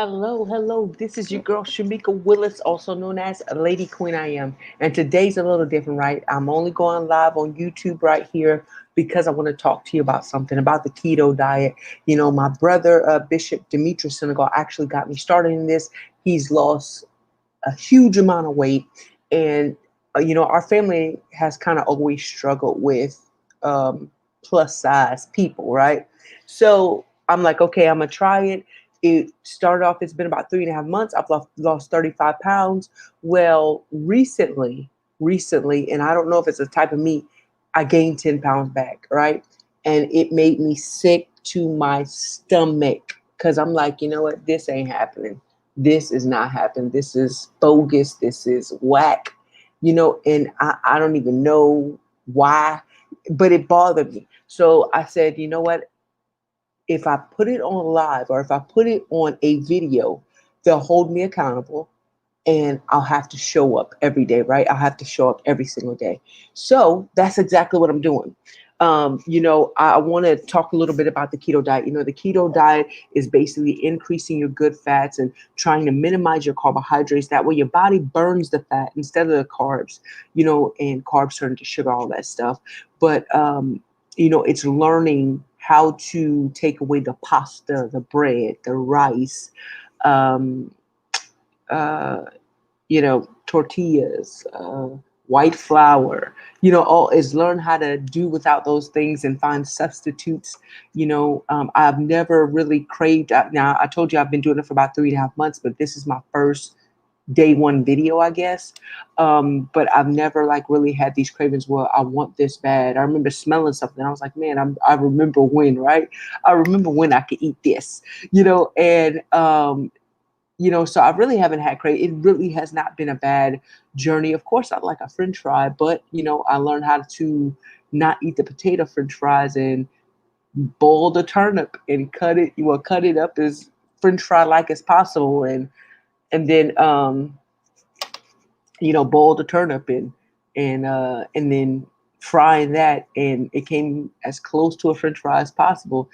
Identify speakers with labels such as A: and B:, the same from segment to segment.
A: Hello, hello. This is your girl Shamika Willis, also known as Lady Queen I Am. And today's a little different, right? I'm only going live on YouTube right here because I want to talk to you about something about the keto diet. My brother, Bishop Demetrius Senegal, actually got me started in this. He's lost a huge amount of weight. And, our family has kind of always struggled with plus size people, right? So I'm like, okay, I'm going to try it. It started off, it's been about 3.5 months. I've lost 35 pounds. Well, recently, and I don't know if it's a type of meat, I gained 10 pounds back, right? And it made me sick to my stomach because I'm like, you know what? This ain't happening. This is not happening. This is bogus. This is whack, and I don't even know why, but it bothered me. So I said, you know what? If I put it on live or if I put it on a video, they'll hold me accountable and I'll have to show up every day, right? I'll have to show up every single day. So that's exactly what I'm doing. I want to talk a little bit about the keto diet. The keto diet is basically increasing your good fats and trying to minimize your carbohydrates. That way your body burns the fat instead of the carbs, and carbs turn to sugar, all that stuff. But, it's learning how to take away the pasta, the bread, the rice, um, uh, tortillas, white flour, all is learn how to do without those things and find substitutes. I've never really craved. Now, I told you I've been doing it for about 3.5 months, but this is my first day one video, I guess. But I've never like really had these cravings where I want this bad. I remember smelling something. I was like, man, I remember when, right? I remember when I could eat this, and so I really haven't had craving. It really has not been a bad journey. Of course, I like a French fry, but I learned how to not eat the potato French fries and boil the turnip and cut it up as French fry like as possible, and then boil the turnip and then frying that, and it came as close to a French fry as possible.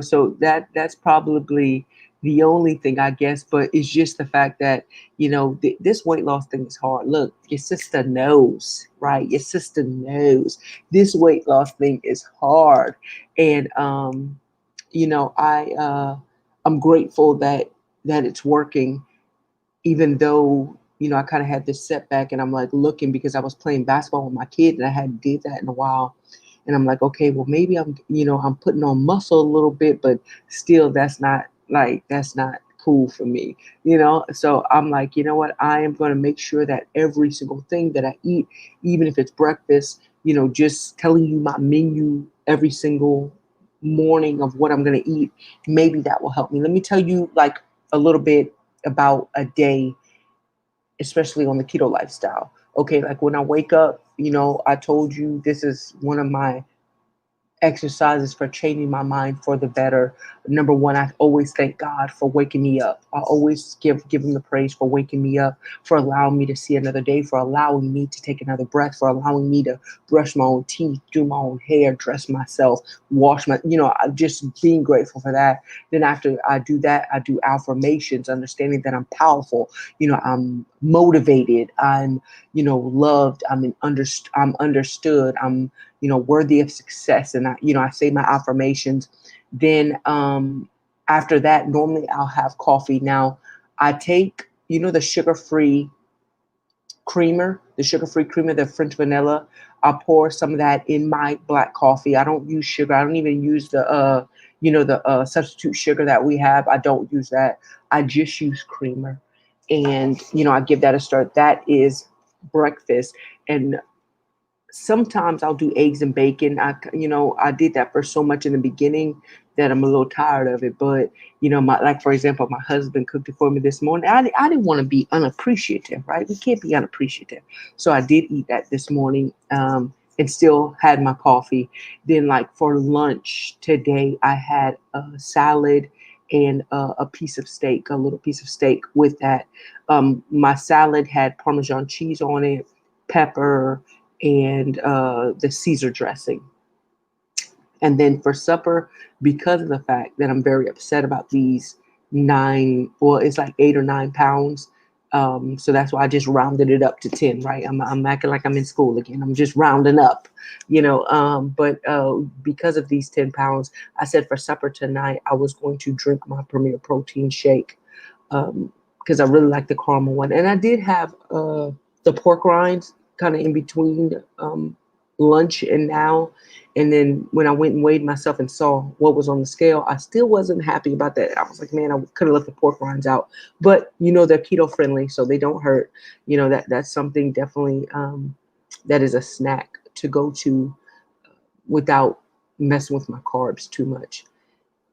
A: So that's probably the only thing, I guess. But it's just the fact that this weight loss thing is hard. Look, your sister knows, right? Your sister knows this weight loss thing is hard. And I'm grateful that it's working, even though I kind of had this setback, and I'm like looking because I was playing basketball with my kid and I hadn't did that in a while, and I'm like, okay, well, maybe I'm putting on muscle a little bit, but still that's not cool for me. So I'm like, you know what, I am going to make sure that every single thing that I eat, even if it's breakfast, just telling you my menu every single morning of what I'm going to eat, maybe that will help me. Let me tell you like a little bit about a day, especially on the keto lifestyle. Okay, like when I wake up, I told you this is one of my exercises for changing my mind for the better. Number one, I always thank God for waking me up. I always give him the praise for waking me up, for allowing me to see another day, for allowing me to take another breath, for allowing me to brush my own teeth, do my own hair, dress myself, wash my, I'm just being grateful for that. Then after I do that, I do affirmations, understanding that I'm powerful, I'm motivated, I'm, loved, I'm understood, I'm worthy of success. And I say my affirmations. Then after that, normally I'll have coffee. Now I take, the sugar-free creamer, the French vanilla. I pour some of that in my black coffee. I don't use sugar. I don't even use the substitute sugar that we have. I don't use that. I just use creamer. And, I give that a start. That is breakfast. And sometimes I'll do eggs and bacon. I did that for so much in the beginning that I'm a little tired of it. But like for example, my husband cooked it for me this morning. I didn't want to be unappreciative, right? We can't be unappreciative. So I did eat that this morning, and still had my coffee. Then like for lunch today, I had a salad and a piece of steak, a little piece of steak with that. My salad had Parmesan cheese on it, pepper, and the Caesar dressing. And then for supper, because of the fact that I'm very upset about these well, it's like 8 or 9 pounds. So that's why I just rounded it up to 10, right? I'm acting like I'm in school again. I'm just rounding up, but because of these 10 pounds, I said for supper tonight, I was going to drink my Premier Protein shake, because I really like the caramel one. And I did have the pork rinds kind of in between lunch and now. And then when I went and weighed myself and saw what was on the scale, I still wasn't happy about that. I was like, man, I could have left the pork rinds out. But they're keto friendly, so they don't hurt. That's something definitely that is a snack to go to without messing with my carbs too much.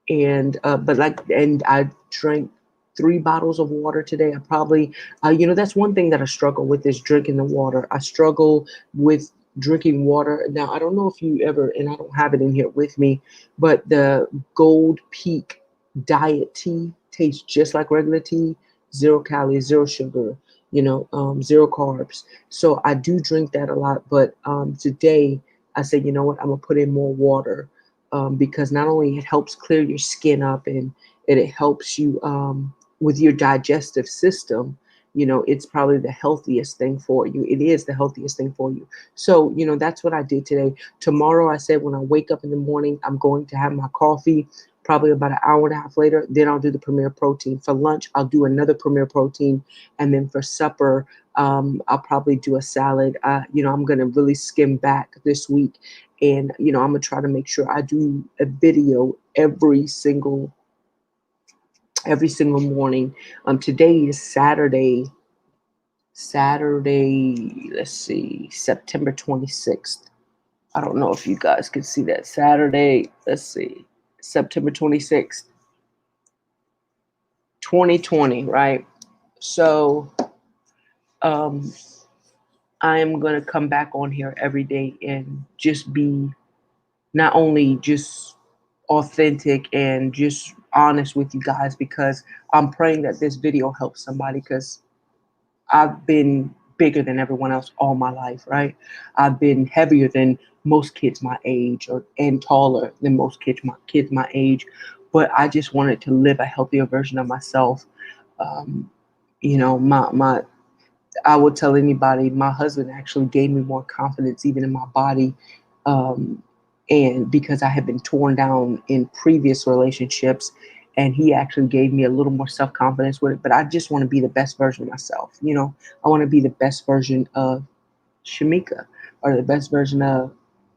A: And I drank 3 bottles of water today. I probably that's one thing that I struggle with, is drinking the water. I struggle with drinking water. Now, I don't know if you ever, and I don't have it in here with me, but the Gold Peak diet tea tastes just like regular tea. 0 calories, zero sugar, zero carbs. So I do drink that a lot. But today I said, you know what, I'm gonna put in more water, because not only it helps clear your skin up, and it helps you with your digestive system. It's probably the healthiest thing for you. It is the healthiest thing for you. So that's what I did today. Tomorrow, I said, when I wake up in the morning, I'm going to have my coffee. Probably about an hour and a half later, then I'll do the Premier Protein. For lunch, I'll do another Premier Protein, and then for supper, I'll probably do a salad. I'm gonna really skim back this week, and I'm gonna try to make sure I do a video every single morning. Today is Saturday. Let's see, September 26th. I don't know if you guys can see that. Saturday, let's see, September 26th, 2020, right? So um I am gonna come back on here every day and just be not only just authentic and just honest with you guys, because I'm praying that this video helps somebody, because I've been bigger than everyone else all my life, right? I've been heavier than most kids my age, and taller than most kids my age, but I just wanted to live a healthier version of myself. Um, my I would tell anybody, my husband actually gave me more confidence even in my body. Um, and because I had been torn down in previous relationships, and he actually gave me a little more self confidence with it. But I just want to be the best version of myself. I want to be the best version of Shamika, or the best version of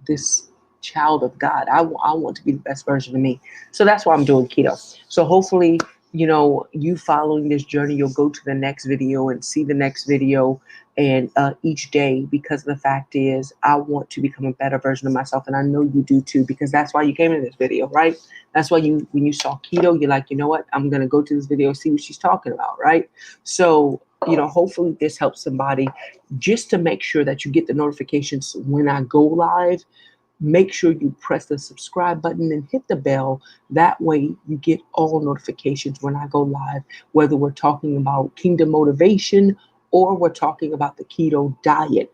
A: this child of God. I want to be the best version of me. So that's why I'm doing keto. So hopefully, you following this journey, you'll go to the next video and see the next video, and each day, because the fact is, I want to become a better version of myself. And I know you do too, because that's why you came in this video, right? That's why when you saw keto, you're like, you know what? I'm going to go to this video, see what she's talking about, right? So, hopefully this helps somebody, just to make sure that you get the notifications when I go live. Make sure you press the subscribe button and hit the bell. That way you get all notifications when I go live, whether we're talking about kingdom motivation or we're talking about the keto diet.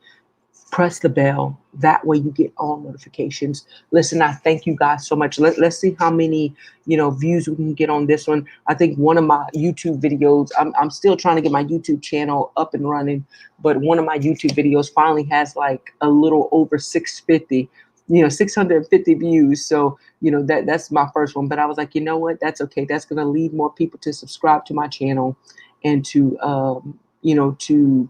A: Press the bell. That way you get all notifications. Listen, I thank you guys so much. Let's see how many views we can get on this one. I think one of my YouTube videos, I'm still trying to get my YouTube channel up and running, but one of my YouTube videos finally has like a little over 650, 650 views. So that's my first one. But I was like, you know what, that's okay. That's going to lead more people to subscribe to my channel, and to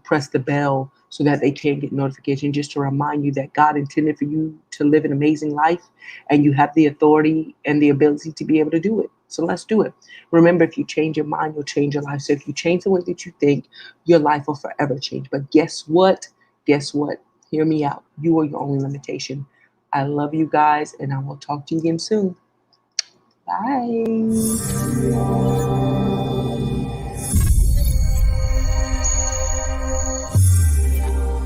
A: press the bell so that they can get notification, just to remind you that God intended for you to live an amazing life, and you have the authority and the ability to be able to do it. So let's do it. Remember, if you change your mind, you'll change your life. So if you change the way that you think, your life will forever change. But guess what? Guess what? Hear me out. You are your only limitation. I love you guys, and I will talk to you again soon. Bye.